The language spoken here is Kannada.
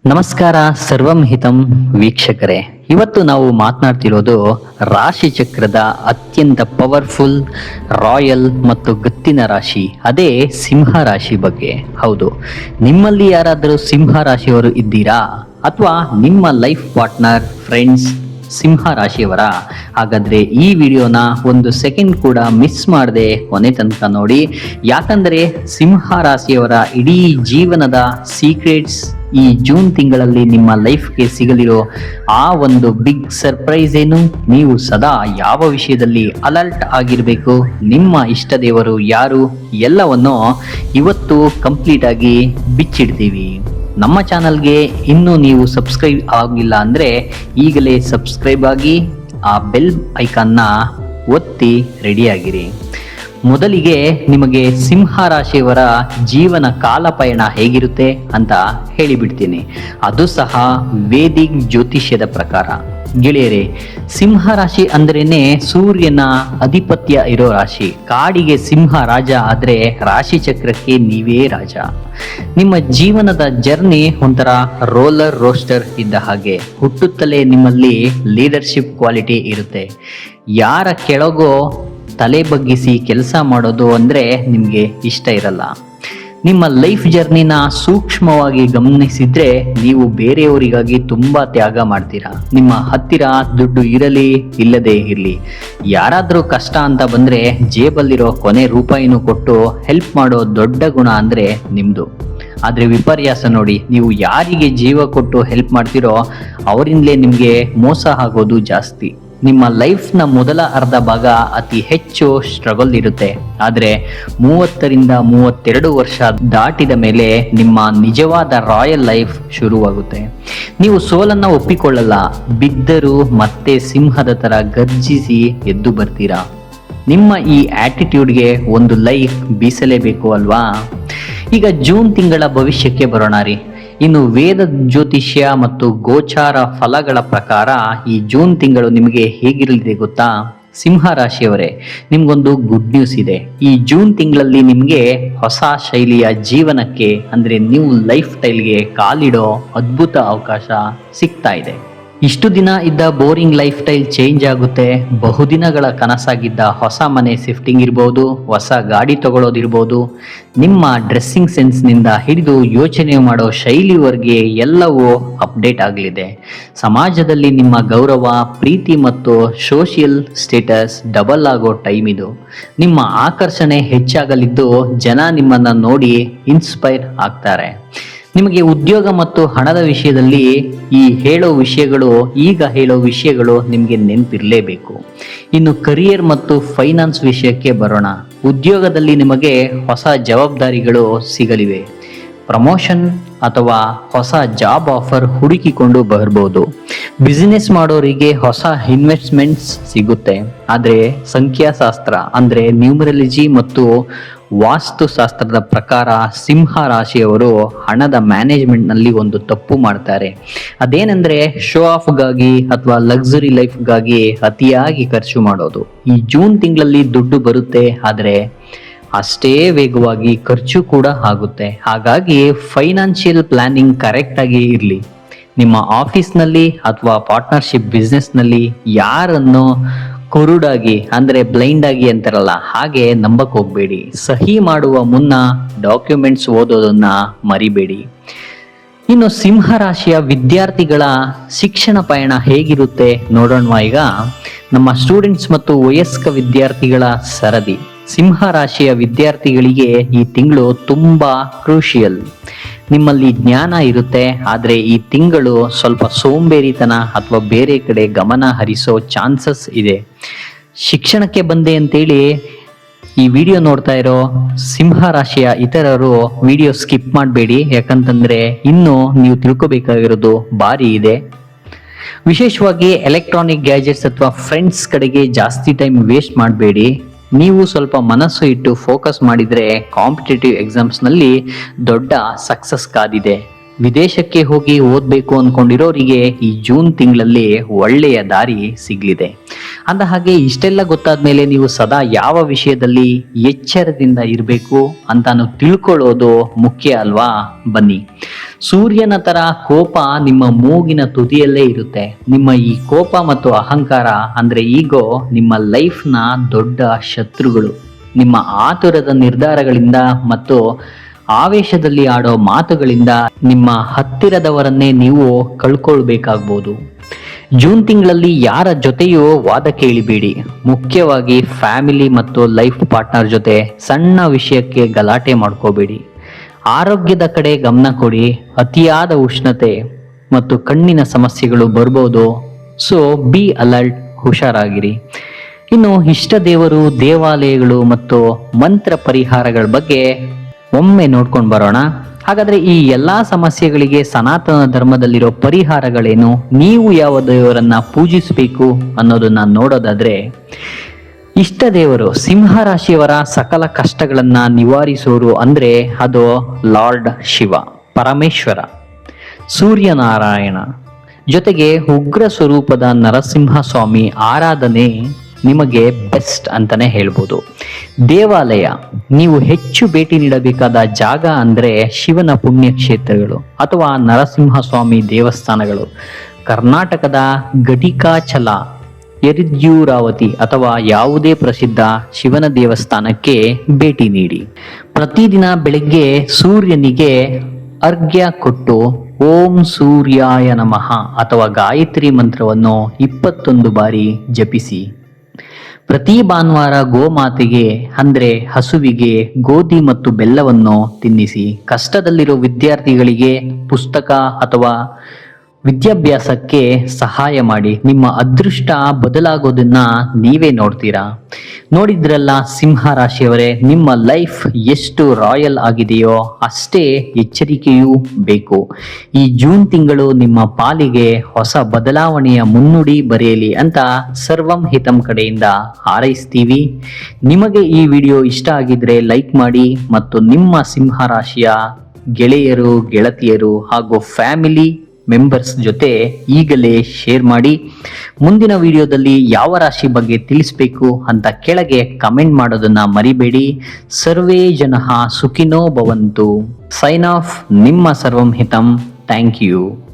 ನಮಸ್ಕಾರ ಸರ್ವಂ ಹಿತಂ ವೀಕ್ಷಕರೇ, ಇವತ್ತು ನಾವು ಮಾತನಾಡ್ತಿರೋದು ರಾಶಿ ಚಕ್ರದ ಅತ್ಯಂತ ಪವರ್ಫುಲ್, ರಾಯಲ್ ಮತ್ತು ಗತ್ತಿನ ರಾಶಿ, ಅದೇ ಸಿಂಹ ರಾಶಿ ಬಗ್ಗೆ. ಹೌದು, ನಿಮ್ಮಲ್ಲಿ ಯಾರಾದರೂ ಸಿಂಹ ರಾಶಿಯವರು ಇದ್ದೀರಾ? ಅಥವಾ ನಿಮ್ಮ ಲೈಫ್ ಪಾರ್ಟ್ನರ್, ಫ್ರೆಂಡ್ಸ್ ಸಿಂಹ ರಾಶಿಯವರ? ಹಾಗಾದ್ರೆ ಈ ವಿಡಿಯೋನ ಒಂದು ಸೆಕೆಂಡ್ ಕೂಡ ಮಿಸ್ ಮಾಡದೆ ಕೊನೆ ತನಕ ನೋಡಿ. ಯಾಕಂದ್ರೆ ಸಿಂಹ ರಾಶಿಯವರ ಇಡೀ ಜೀವನದ ಸೀಕ್ರೆಟ್ಸ್ ಈ ಜೂನ್ ತಿಂಗಳಲ್ಲಿ ನಿಮ್ಮ ಲೈಫ್ಗೆ ಸಿಗಲಿರೋ ಆ ಒಂದು ಬಿಗ್ ಸರ್ಪ್ರೈಸ್ ಏನು, ನೀವು ಸದಾ ಯಾವ ವಿಷಯದಲ್ಲಿ ಅಲರ್ಟ್ ಆಗಿರಬೇಕು, ನಿಮ್ಮ ಇಷ್ಟ ದೇವರು ಯಾರು, ಎಲ್ಲವನ್ನು ಇವತ್ತು ಕಂಪ್ಲೀಟ್ ಆಗಿ ಬಿಚ್ಚಿಡ್ತೀವಿ. ನಮ್ಮ ಚಾನಲ್ಗೆ ಇನ್ನೂ ನೀವು ಸಬ್ಸ್ಕ್ರೈಬ್ ಆಗಿಲ್ಲ ಅಂದರೆ ಈಗಲೇ ಸಬ್ಸ್ಕ್ರೈಬ್ ಆಗಿ ಆ ಬೆಲ್ ಐಕಾನ್ನ ಒತ್ತಿ ರೆಡಿಯಾಗಿರಿ. ಮೊದಲಿಗೆ ನಿಮಗೆ ಸಿಂಹ ರಾಶಿಯವರ ಜೀವನ ಕಾಲ ಪಯಣ ಹೇಗಿರುತ್ತೆ ಅಂತ ಹೇಳಿಬಿಡ್ತೀನಿ, ಅದು ಸಹ ವೇದಿಕ್ ಜ್ಯೋತಿಷ್ಯದ ಪ್ರಕಾರ. ಗೆಳೆಯರೇ, ಸಿಂಹ ರಾಶಿ ಅಂದ್ರೇನೆ ಸೂರ್ಯನ ಅಧಿಪತ್ಯ ಇರೋ ರಾಶಿ. ಕಾಡಿಗೆ ಸಿಂಹ ರಾಜ ಆದ್ರೆ ರಾಶಿ ಚಕ್ರಕ್ಕೆ ನೀವೇ ರಾಜ. ನಿಮ್ಮ ಜೀವನದ ಜರ್ನಿ ಒಂಥರ ರೋಲರ್ ರೋಸ್ಟರ್ ಇದ್ದ ಹಾಗೆ. ಹುಟ್ಟುತ್ತಲೇ ನಿಮ್ಮಲ್ಲಿ ಲೀಡರ್ಶಿಪ್ ಕ್ವಾಲಿಟಿ ಇರುತ್ತೆ. ಯಾರ ಕೆಳಗೋ ತಲೆ ಬಗ್ಗಿಸಿ ಕೆಲಸ ಮಾಡೋದು ಅಂದ್ರೆ ನಿಮ್ಗೆ ಇಷ್ಟ ಇರಲ್ಲ. ನಿಮ್ಮ ಲೈಫ್ ಜರ್ನಿನ ಸೂಕ್ಷ್ಮವಾಗಿ ಗಮನಿಸಿದ್ರೆ ನೀವು ಬೇರೆಯವರಿಗಾಗಿ ತುಂಬಾ ತ್ಯಾಗ ಮಾಡ್ತೀರಾ. ನಿಮ್ಮ ಹತ್ತಿರ ದುಡ್ಡು ಇರಲಿ ಇಲ್ಲದೆ ಇರಲಿ, ಯಾರಾದ್ರೂ ಕಷ್ಟ ಅಂತ ಬಂದ್ರೆ ಜೇಬಲ್ಲಿರೋ ಕೊನೆ ರೂಪಾಯಿನೂ ಕೊಟ್ಟು ಹೆಲ್ಪ್ ಮಾಡೋ ದೊಡ್ಡ ಗುಣ ಅಂದ್ರೆ ನಿಮ್ದು. ಆದ್ರೆ ವಿಪರ್ಯಾಸ ನೋಡಿ, ನೀವು ಯಾರಿಗೆ ಜೀವ ಕೊಟ್ಟು ಹೆಲ್ಪ್ ಮಾಡ್ತೀರೋ ಅವರಿಂದಲೇ ನಿಮ್ಗೆ ಮೋಸ ಆಗೋದು ಜಾಸ್ತಿ. ನಿಮ್ಮ ಲೈಫ್ನ ಮೊದಲ ಅರ್ಧ ಭಾಗ ಅತಿ ಹೆಚ್ಚು ಸ್ಟ್ರಗಲ್ ಇರುತ್ತೆ. ಆದರೆ 30-32 ವರ್ಷ ದಾಟಿದ ಮೇಲೆ ನಿಮ್ಮ ನಿಜವಾದ ರಾಯಲ್ ಲೈಫ್ ಶುರುವಾಗುತ್ತೆ. ನೀವು ಸೋಲನ್ನ ಒಪ್ಪಿಕೊಳ್ಳಲ್ಲ, ಬಿದ್ದರೂ ಮತ್ತೆ ಸಿಂಹದ ತರ ಗರ್ಜಿಸಿ ಎದ್ದು ಬರ್ತೀರಾ. ನಿಮ್ಮ ಈ ಆಟಿಟ್ಯೂಡ್ಗೆ ಒಂದು ಲೈಫ್ ಬೀಸಲೇಬೇಕು ಅಲ್ವಾ? ಈಗ ಜೂನ್ ತಿಂಗಳ ಭವಿಷ್ಯಕ್ಕೆ ಬರೋಣ ರೀ. ಇನ್ನು ವೇದ ಜ್ಯೋತಿಷ್ಯ ಮತ್ತು ಗೋಚಾರ ಫಲಗಳ ಪ್ರಕಾರ ಈ ಜೂನ್ ತಿಂಗಳು ನಿಮಗೆ ಹೇಗಿರಲಿದೆ ಗೊತ್ತಾ? ಸಿಂಹ ರಾಶಿಯವರೇ, ನಿಮ್ಗೊಂದು ಗುಡ್ ನ್ಯೂಸ್ ಇದೆ. ಈ ಜೂನ್ ತಿಂಗಳಲ್ಲಿ ನಿಮಗೆ ಹೊಸ ಶೈಲಿಯ ಜೀವನಕ್ಕೆ ಅಂದ್ರೆ ನ್ಯೂ ಲೈಫ್ ಸ್ಟೈಲ್ಗೆ ಕಾಲಿಡೋ ಅದ್ಭುತ ಅವಕಾಶ ಸಿಗ್ತಾ ಇದೆ. ಇಷ್ಟು ದಿನ ಇದ್ದ ಬೋರಿಂಗ್ ಲೈಫ್ ಸ್ಟೈಲ್ ಚೇಂಜ್ ಆಗುತ್ತೆ. ಬಹುದಿನಗಳ ಕನಸಾಗಿದ್ದ ಹೊಸ ಮನೆ ಶಿಫ್ಟಿಂಗ್ ಇರ್ಬೋದು, ಹೊಸ ಗಾಡಿ ತಗೊಳ್ಳೋದಿರ್ಬೋದು, ನಿಮ್ಮ ಡ್ರೆಸ್ಸಿಂಗ್ ಸೆನ್ಸ್ನಿಂದ ಹಿಡಿದು ಯೋಚನೆ ಮಾಡೋ ಶೈಲಿವರೆಗೆ ಎಲ್ಲವೂ ಅಪ್ಡೇಟ್ ಆಗಲಿದೆ. ಸಮಾಜದಲ್ಲಿ ನಿಮ್ಮ ಗೌರವ, ಪ್ರೀತಿ ಮತ್ತು ಸೋಷಿಯಲ್ ಸ್ಟೇಟಸ್ ಡಬಲ್ ಆಗೋ ಟೈಮ್ ಇದು. ನಿಮ್ಮ ಆಕರ್ಷಣೆ ಹೆಚ್ಚಾಗಲಿದ್ದು ಜನ ನಿಮ್ಮನ್ನ ನೋಡಿ ಇನ್ಸ್ಪೈರ್ ಆಗ್ತಾರೆ. ನಿಮಗೆ ಉದ್ಯೋಗ ಮತ್ತು ಹಣದ ವಿಷಯದಲ್ಲಿ ಈಗ ಹೇಳೋ ವಿಷಯಗಳು ನಿಮಗೆ ನೆನಪಿರಲೇಬೇಕು. ಇನ್ನು ಕರಿಯರ್ ಮತ್ತು ಫೈನಾನ್ಸ್ ವಿಷಯಕ್ಕೆ ಬರೋಣ. ಉದ್ಯೋಗದಲ್ಲಿ ನಿಮಗೆ ಹೊಸ ಜವಾಬ್ದಾರಿಗಳು ಸಿಗಲಿವೆ. ಪ್ರಮೋಷನ್ ಅಥವಾ ಹೊಸ ಜಾಬ್ ಆಫರ್ ಹುಡುಕಿಕೊಂಡು ಬರ್ಬೋದು. ಬಿಸಿನೆಸ್ ಮಾಡೋರಿಗೆ ಹೊಸ ಇನ್ವೆಸ್ಟ್ಮೆಂಟ್ಸ್ ಸಿಗುತ್ತೆ. ಆದರೆ ಸಂಖ್ಯಾಶಾಸ್ತ್ರ ಅಂದ್ರೆ ನ್ಯೂಮರಾಲಜಿ ಮತ್ತು ವಾಸ್ತುಶಾಸ್ತ್ರದ ಪ್ರಕಾರ ಸಿಂಹ ರಾಶಿಯವರು ಹಣದ ಮ್ಯಾನೇಜ್ಮೆಂಟ್ನಲ್ಲಿ ಒಂದು ತಪ್ಪು ಮಾಡ್ತಾರೆ. ಅದೇನೆಂದ್ರೆ ಶೋ ಆಫ್ಗಾಗಿ ಅಥವಾ ಲಕ್ಸುರಿ ಲೈಫ್ಗಾಗಿ ಅತಿಯಾಗಿ ಖರ್ಚು ಮಾಡೋದು. ಈ ಜೂನ್ ತಿಂಗಳಲ್ಲಿ ದುಡ್ಡು ಬರುತ್ತೆ, ಆದರೆ ಅಷ್ಟೇ ವೇಗವಾಗಿ ಖರ್ಚು ಕೂಡ ಆಗುತ್ತೆ. ಹಾಗಾಗಿ ಫೈನಾನ್ಷಿಯಲ್ ಪ್ಲಾನಿಂಗ್ ಕರೆಕ್ಟ್ ಆಗಿ ಇರಲಿ. ನಿಮ್ಮ ಆಫೀಸ್ನಲ್ಲಿ ಅಥವಾ ಪಾರ್ಟ್ನರ್ಶಿಪ್ ಬಿಸ್ನೆಸ್ನಲ್ಲಿ ಯಾರನ್ನು ಕುರುಡಾಗಿ ಅಂದ್ರೆ ಬ್ಲೈಂಡ್ ಆಗಿ ಅಂತಾರಲ್ಲ, ಹಾಗೆ ನಂಬಕ್ ಹೋಗ್ಬೇಡಿ. ಸಹಿ ಮಾಡುವ ಮುನ್ನ ಡಾಕ್ಯುಮೆಂಟ್ಸ್ ಓದೋದನ್ನ ಮರಿಬೇಡಿ. ಇನ್ನು ಸಿಂಹ ರಾಶಿಯ ವಿದ್ಯಾರ್ಥಿಗಳ ಶಿಕ್ಷಣ ಪಯಣ ಹೇಗಿರುತ್ತೆ ನೋಡೋಣ. ಈಗ ನಮ್ಮ ಸ್ಟೂಡೆಂಟ್ಸ್ ಮತ್ತು ವಯಸ್ಕ ವಿದ್ಯಾರ್ಥಿಗಳ ಸರದಿ. ಸಿಂಹ ರಾಶಿಯ ವಿದ್ಯಾರ್ಥಿಗಳಿಗೆ ಈ ತಿಂಗಳು ತುಂಬಾ ಕ್ರೂಷಿಯಲ್. ನಿಮ್ಮಲ್ಲಿ ಜ್ಞಾನ ಇರುತ್ತೆ, ಆದರೆ ಈ ತಿಂಗಳು ಸ್ವಲ್ಪ ಸೋಂಬೇರಿತನ ಅಥವಾ ಬೇರೆ ಕಡೆ ಗಮನ ಹರಿಸೋ ಚಾನ್ಸಸ್ ಇದೆ. ಶಿಕ್ಷಣಕ್ಕೆ ಬಂದೆ ಅಂತೇಳಿ ಈ ವಿಡಿಯೋ ನೋಡ್ತಾ ಇರೋ ಸಿಂಹ ರಾಶಿಯ ಇತರರು ವಿಡಿಯೋ ಸ್ಕಿಪ್ ಮಾಡಬೇಡಿ. ಯಾಕಂತಂದ್ರೆ ಇನ್ನು ನೀವು ತಿಳ್ಕೊಬೇಕಾಗಿರೋದು ಭಾರಿ ಇದೆ. ವಿಶೇಷವಾಗಿ ಎಲೆಕ್ಟ್ರಾನಿಕ್ ಗ್ಯಾಜೆಟ್ಸ್ ಅಥವಾ ಫ್ರೆಂಡ್ಸ್ ಕಡೆಗೆ ಜಾಸ್ತಿ ಟೈಮ್ ವೇಸ್ಟ್ ಮಾಡಬೇಡಿ. ನೀವು ಸ್ವಲ್ಪ ಮನಸ್ಸು ಇಟ್ಟು ಫೋಕಸ್ ಮಾಡಿದ್ರೆ ಕಾಂಪಿಟೇಟಿವ್ ಎಕ್ಸಾಮ್ಸ್ನಲ್ಲಿ ದೊಡ್ಡ ಸಕ್ಸಸ್ ಕಾದಿದೆ. ವಿದೇಶಕ್ಕೆ ಹೋಗಿ ಓದಬೇಕು ಅಂದ್ಕೊಂಡಿರೋರಿಗೆ ಈ ಜೂನ್ ತಿಂಗಳಲ್ಲಿ ಒಳ್ಳೆಯ ದಾರಿ ಸಿಗಲಿದೆ. ಅಂದ ಹಾಗೆ ಇಷ್ಟೆಲ್ಲ ಗೊತ್ತಾದ ಮೇಲೆ ನೀವು ಸದಾ ಯಾವ ವಿಷಯದಲ್ಲಿ ಎಚ್ಚರದಿಂದ ಇರಬೇಕು ಅಂತಾನು ತಿಳ್ಕೊಳ್ಳೋದು ಮುಖ್ಯ ಅಲ್ವಾ? ಬನ್ನಿ. ಸೂರ್ಯನ ತರ ಕೋಪ ನಿಮ್ಮ ಮೂಗಿನ ತುದಿಯಲ್ಲೇ ಇರುತ್ತೆ. ನಿಮ್ಮ ಈ ಕೋಪ ಮತ್ತು ಅಹಂಕಾರ ಅಂದ್ರೆ ಈಗೋ ನಿಮ್ಮ ಲೈಫ್ನ ದೊಡ್ಡ ಶತ್ರುಗಳು. ನಿಮ್ಮ ಆತುರದ ನಿರ್ಧಾರಗಳಿಂದ ಮತ್ತು ಆವೇಶದಲ್ಲಿ ಆಡೋ ಮಾತುಗಳಿಂದ ನಿಮ್ಮ ಹತ್ತಿರದವರನ್ನೇ ನೀವು ಕಳ್ಕೊಳ್ಬೇಕಾಗ್ಬೋದು. ಜೂನ್ ತಿಂಗಳಲ್ಲಿ ಯಾರ ಜೊತೆಯೂ ವಾದಕ್ಕೆ ಇಳಿಬೇಡಿ. ಮುಖ್ಯವಾಗಿ ಫ್ಯಾಮಿಲಿ ಮತ್ತು ಲೈಫ್ ಪಾರ್ಟ್ನರ್ ಜೊತೆ ಸಣ್ಣ ವಿಷಯಕ್ಕೆ ಗಲಾಟೆ ಮಾಡ್ಕೋಬೇಡಿ. ಆರೋಗ್ಯದ ಕಡೆ ಗಮನ ಕೊಡಿ. ಅತಿಯಾದ ಉಷ್ಣತೆ ಮತ್ತು ಕಣ್ಣಿನ ಸಮಸ್ಯೆಗಳು ಬರ್ಬೋದು. ಸೊ ಬಿ ಅಲರ್ಟ್, ಹುಷಾರಾಗಿರಿ. ಇನ್ನು ಇಷ್ಟ ದೇವರು, ದೇವಾಲಯಗಳು ಮತ್ತು ಮಂತ್ರ ಪರಿಹಾರಗಳ ಬಗ್ಗೆ ಒಮ್ಮೆ ನೋಡ್ಕೊಂಡು ಬರೋಣ. ಹಾಗಾದ್ರೆ ಈ ಎಲ್ಲಾ ಸಮಸ್ಯೆಗಳಿಗೆ ಸನಾತನ ಧರ್ಮದಲ್ಲಿರೋ ಪರಿಹಾರಗಳೇನು, ನೀವು ಯಾವ ದೇವರನ್ನ ಪೂಜಿಸಬೇಕು ಅನ್ನೋದನ್ನ ನೋಡೋದಾದ್ರೆ, ಇಷ್ಟ ದೇವರು ಸಿಂಹ ರಾಶಿಯವರ ಸಕಲ ಕಷ್ಟಗಳನ್ನ ನಿವಾರಿಸೋರು ಅಂದ್ರೆ ಅದು ಲಾರ್ಡ್ ಶಿವ, ಪರಮೇಶ್ವರ, ಸೂರ್ಯನಾರಾಯಣ. ಜೊತೆಗೆ ಉಗ್ರ ಸ್ವರೂಪದ ನರಸಿಂಹ ಸ್ವಾಮಿ ಆರಾಧನೆ ನಿಮಗೆ ಬೆಸ್ಟ್ ಅಂತಾನೆ ಹೇಳ್ಬೋದು. ದೇವಾಲಯ, ನೀವು ಹೆಚ್ಚು ಭೇಟಿ ನೀಡಬೇಕಾದ ಜಾಗ ಅಂದ್ರೆ ಶಿವನ ಪುಣ್ಯಕ್ಷೇತ್ರಗಳು ಅಥವಾ ನರಸಿಂಹ ಸ್ವಾಮಿ ದೇವಸ್ಥಾನಗಳು. ಕರ್ನಾಟಕದ ಘಟಿಕಾಚಲ, ಯರಿದ್ಯೂರಾವತಿ ಅಥವಾ ಯಾವುದೇ ಪ್ರಸಿದ್ಧ ಶಿವನ ದೇವಸ್ಥಾನಕ್ಕೆ ಭೇಟಿ ನೀಡಿ. ಪ್ರತಿದಿನ ಬೆಳಗ್ಗೆ ಸೂರ್ಯನಿಗೆ ಅರ್ಘ್ಯ ಕೊಟ್ಟು ಓಂ ಸೂರ್ಯಾಯ ನಮಃ ಅಥವಾ ಗಾಯತ್ರಿ ಮಂತ್ರವನ್ನು 21 ಬಾರಿ ಜಪಿಸಿ. ಪ್ರತಿ ಭಾನುವಾರ ಗೋಮಾತೆಗೆ ಅಂದ್ರೆ ಹಸುವಿಗೆ ಗೋಧಿ ಮತ್ತು ಬೆಲ್ಲವನ್ನು ತಿನ್ನಿಸಿ. ಕಷ್ಟದಲ್ಲಿರೋ ವಿದ್ಯಾರ್ಥಿಗಳಿಗೆ ಪುಸ್ತಕ ಅಥವಾ ವಿದ್ಯಾಭ್ಯಾಸಕ್ಕೆ ಸಹಾಯ ಮಾಡಿ. ನಿಮ್ಮ ಅದೃಷ್ಟ ಬದಲಾಗೋದನ್ನ ನೀವೇ ನೋಡ್ತೀರಾ. ನೋಡಿದ್ರಲ್ಲ ಸಿಂಹ ರಾಶಿಯವರೇ, ನಿಮ್ಮ ಲೈಫ್ ಎಷ್ಟು ರಾಯಲ್ ಆಗಿದೆಯೋ ಅಷ್ಟೇ ಎಚ್ಚರಿಕೆಯೂ ಬೇಕು. ಈ ಜೂನ್ ತಿಂಗಳು ನಿಮ್ಮ ಪಾಲಿಗೆ ಹೊಸ ಬದಲಾವಣೆಯ ಮುನ್ನುಡಿ ಬರೆಯಲಿ ಅಂತ ಸರ್ವಂ ಹಿತಂ ಕಡೆಯಿಂದ ಹಾರೈಸ್ತೀವಿ. ನಿಮಗೆ ಈ ವಿಡಿಯೋ ಇಷ್ಟ ಆಗಿದ್ರೆ ಲೈಕ್ ಮಾಡಿ ಮತ್ತು ನಿಮ್ಮ ಸಿಂಹ ರಾಶಿಯ ಗೆಳೆಯರು, ಗೆಳತಿಯರು ಹಾಗೂ ಫ್ಯಾಮಿಲಿ ಮೆಂಬರ್ಸ್ ಜೊತೆ ಈಗಲೇ ಶೇರ್ ಮಾಡಿ. ಮುಂದಿನ ವಿಡಿಯೋದಲ್ಲಿ ಯಾವ ರಾಶಿ ಬಗ್ಗೆ ತಿಳಿಸ್ಬೇಕು ಅಂತ ಕೆಳಗೆ ಕಮೆಂಟ್ ಮಾಡೋದನ್ನ ಮರಿಬೇಡಿ. ಸರ್ವೇ ಜನಃ ಸುಖಿನೋ ಭವಂತು. ಸೈನ್ ಆಫ್, ನಿಮ್ಮ ಸರ್ವಂ ಹಿತಂ. Thank you.